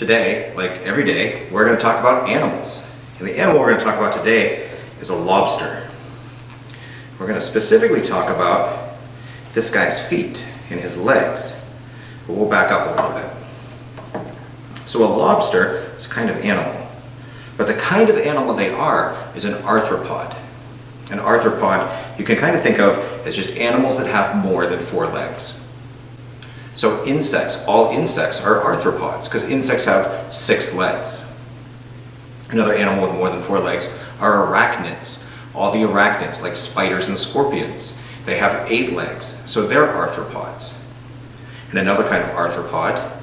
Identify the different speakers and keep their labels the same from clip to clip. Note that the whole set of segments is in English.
Speaker 1: Today, like every day, we're going to talk about animals. And the animal we're going to talk about today is a lobster. We're going to specifically talk about this guy's feet and his legs. But we'll back up a little bit. So a lobster is a kind of animal. But the kind of animal they are is an arthropod. An arthropod you can kind of think of as just animals that have more than 4 legs. So insects, all insects are arthropods because insects have 6 legs. Another animal with more than 4 legs are arachnids. All the arachnids, like spiders and scorpions, they have 8 legs, so they're arthropods. And another kind of arthropod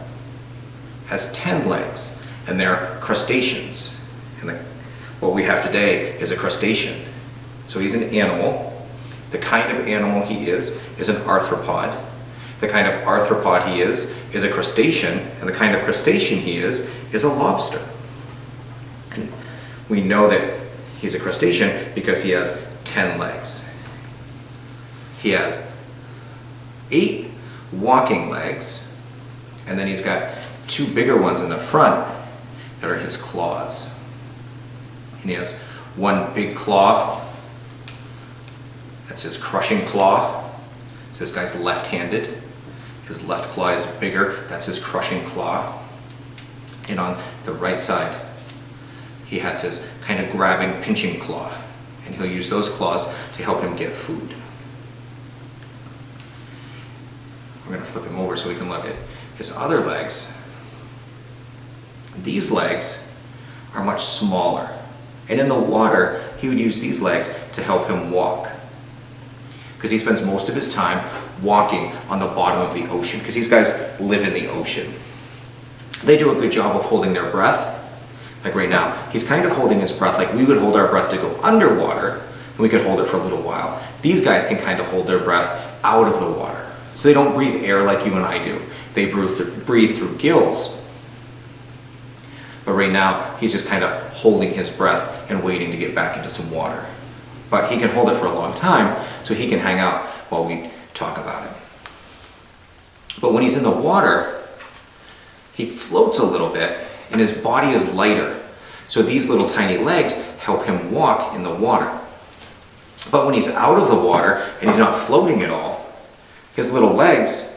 Speaker 1: has 10 legs, and they're crustaceans. And what we have today is a crustacean. So he's an animal. The kind of animal he is an arthropod. The kind of arthropod he is a crustacean, and the kind of crustacean he is a lobster. And we know that he's a crustacean because he has 10 legs. He has 8 walking legs, and then he's got 2 bigger ones in the front that are his claws. And he has 1 big claw, that's his crushing claw. So this guy's left-handed. His left claw is bigger, that's his crushing claw. And on the right side, he has his kind of grabbing, pinching claw. And he'll use those claws to help him get food. We're going to flip him over so we can look at his other legs. These legs are much smaller. And in the water, he would use these legs to help him walk. Because he spends most of his time walking on the bottom of the ocean, because these guys live in the ocean. They do a good job of holding their breath. Like right now, he's kind of holding his breath like we would hold our breath to go underwater, and we could hold it for a little while. These guys can kind of hold their breath out of the water. So they don't breathe air like you and I do. They breathe through gills. But right now, he's just kind of holding his breath and waiting to get back into some water. But he can hold it for a long time, so he can hang out while we talk about it. But when he's in the water, he floats a little bit, and his body is lighter. So these little tiny legs help him walk in the water. But when he's out of the water, and he's not floating at all, his little legs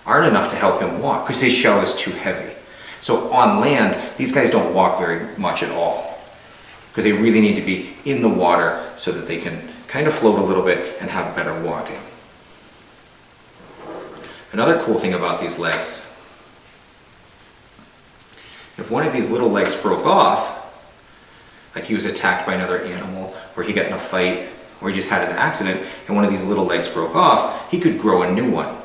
Speaker 1: aren't enough to help him walk, because his shell is too heavy. So on land, these guys don't walk very much at all, because they really need to be in the water so that they can kind of float a little bit and have better walking. Another cool thing about these legs, if one of these little legs broke off, like he was attacked by another animal, or he got in a fight, or he just had an accident and one of these little legs broke off, he could grow a new one.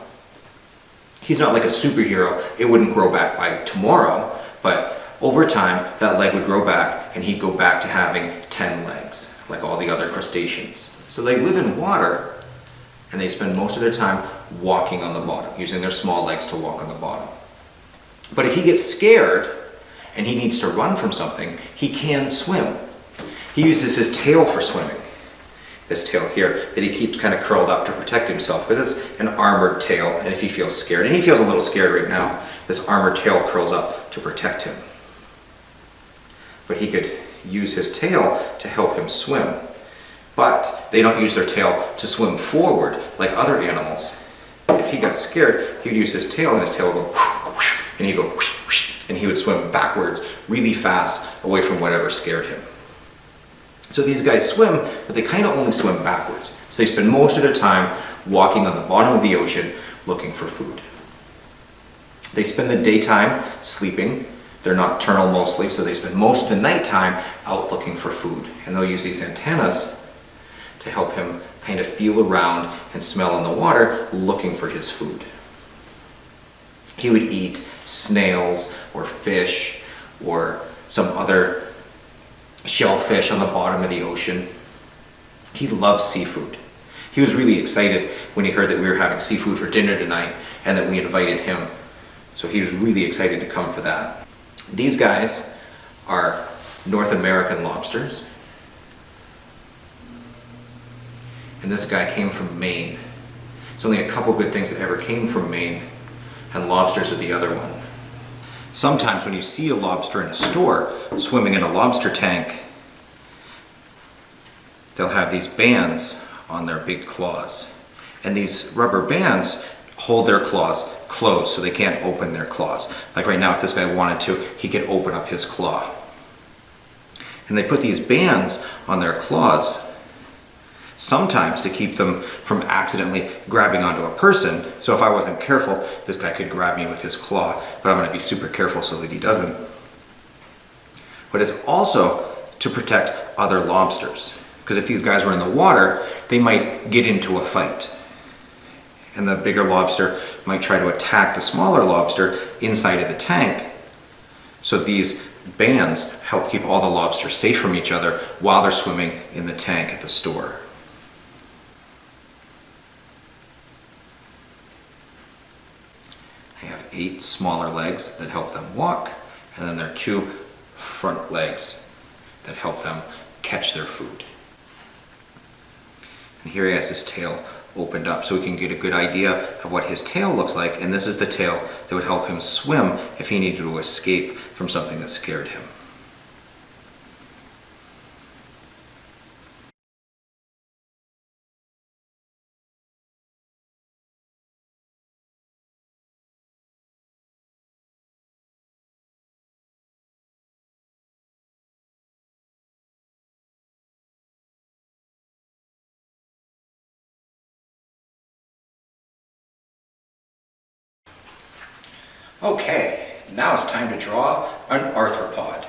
Speaker 1: He's not like a superhero. It wouldn't grow back by tomorrow, but over time, that leg would grow back and he'd go back to having 10 legs, like all the other crustaceans. So they live in water and they spend most of their time walking on the bottom, using their small legs to walk on the bottom. But if he gets scared and he needs to run from something, he can swim. He uses his tail for swimming. This tail here that he keeps kind of curled up to protect himself, because it's an armored tail, and if he feels scared, and he feels a little scared right now, this armored tail curls up to protect him. But he could use his tail to help him swim. But they don't use their tail to swim forward like other animals. If he got scared, he would use his tail, and his tail would go whoosh, whoosh, and he'd go whoosh, whoosh, and he would swim backwards really fast away from whatever scared him. So these guys swim, but they kind of only swim backwards. So they spend most of their time walking on the bottom of the ocean looking for food. They spend the daytime sleeping. They're nocturnal mostly, so they spend most of the nighttime out looking for food. And they'll use these antennas to help him kind of feel around and smell in the water looking for his food. He would eat snails or fish or some other shellfish on the bottom of the ocean. He loves seafood. He was really excited when he heard that we were having seafood for dinner tonight and that we invited him. So he was really excited to come for that. These guys are North American lobsters. And this guy came from Maine. There's only a couple good things that ever came from Maine, and lobsters are the other one. Sometimes when you see a lobster in a store swimming in a lobster tank, they'll have these bands on their big claws. And these rubber bands hold their claws closed so they can't open their claws. Like right now, if this guy wanted to, he could open up his claw. And they put these bands on their claws sometimes to keep them from accidentally grabbing onto a person. So if I wasn't careful, this guy could grab me with his claw, but I'm going to be super careful so that he doesn't. But it's also to protect other lobsters, because if these guys were in the water, they might get into a fight. And the bigger lobster might try to attack the smaller lobster inside of the tank. So these bands help keep all the lobsters safe from each other while they're swimming in the tank at the store. They have 8 smaller legs that help them walk, and then there are 2 front legs that help them catch their food. And here he has his tail opened up so we can get a good idea of what his tail looks like, and this is the tail that would help him swim if he needed to escape from something that scared him. Okay, now it's time to draw an arthropod.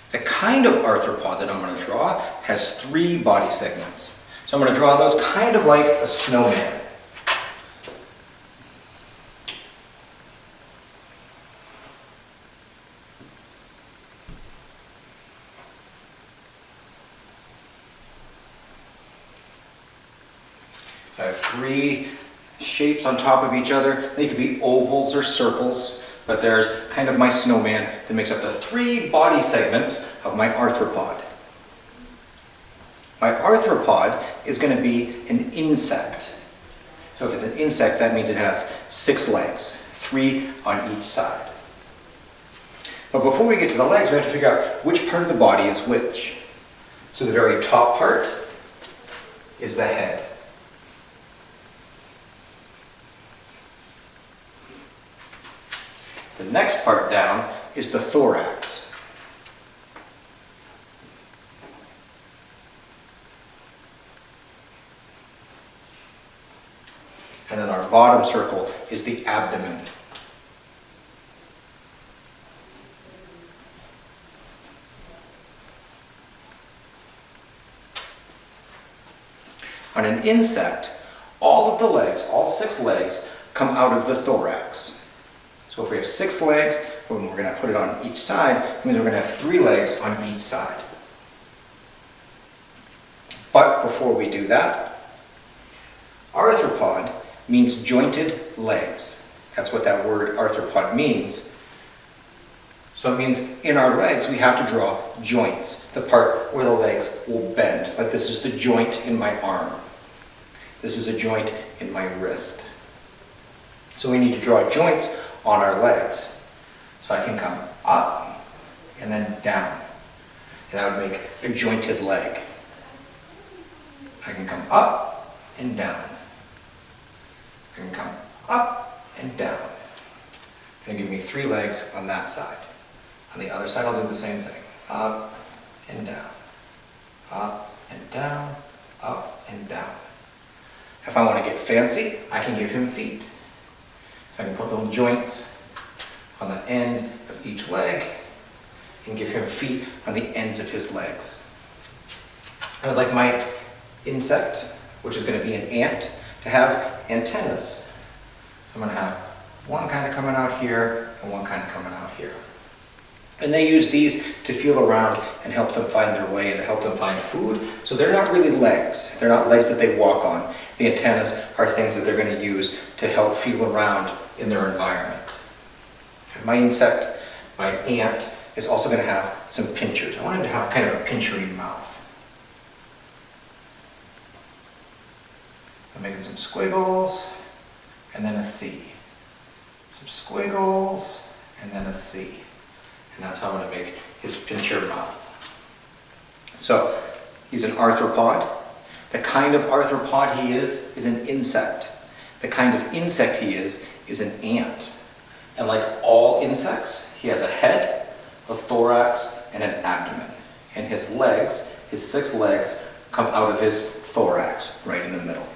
Speaker 1: The kind of arthropod that I'm going to draw has 3 body segments. So I'm going to draw those kind of like a snowman. So I have 3 shapes on top of each other. They could be ovals or circles, but there's kind of my snowman that makes up the 3 body segments of my arthropod. My arthropod is going to be an insect. So if it's an insect, that means it has 6 legs, 3 on each side. But before we get to the legs, we have to figure out which part of the body is which. So the very top part is the head. The next part down is the thorax. And then our bottom circle is the abdomen. On an insect, all of the legs, all 6 legs, come out of the thorax. So if we have 6 legs, and we're going to put it on each side, it means we're going to have 3 legs on each side. But before we do that, arthropod means jointed legs. That's what that word arthropod means. So it means in our legs we have to draw joints, the part where the legs will bend. Like this is the joint in my arm. This is a joint in my wrist. So we need to draw joints on our legs. So I can come up and then down. And that would make a jointed leg. I can come up and down. I can come up and down. And give me 3 legs on that side. On the other side I'll do the same thing. Up and down. Up and down. Up and down. If I want to get fancy, I can give him feet. I can put little joints on the end of each leg and give him feet on the ends of his legs. I would like my insect, which is going to be an ant, to have antennas. So I'm going to have one kind of coming out here and one kind of coming out here. And they use these to feel around and help them find their way and to help them find food. So they're not really legs. They're not legs that they walk on. The antennas are things that they're going to use to help feel around in their environment. And my insect, my ant, is also going to have some pinchers. I want him to have kind of a pinchery mouth. I'm making some squiggles and then a C. Some squiggles and then a C. And that's how I'm going to make his pincher mouth. So, he's an arthropod. The kind of arthropod he is an insect. The kind of insect he is an ant. And like all insects, he has a head, a thorax, and an abdomen. And his legs, his 6 legs, come out of his thorax, right in the middle.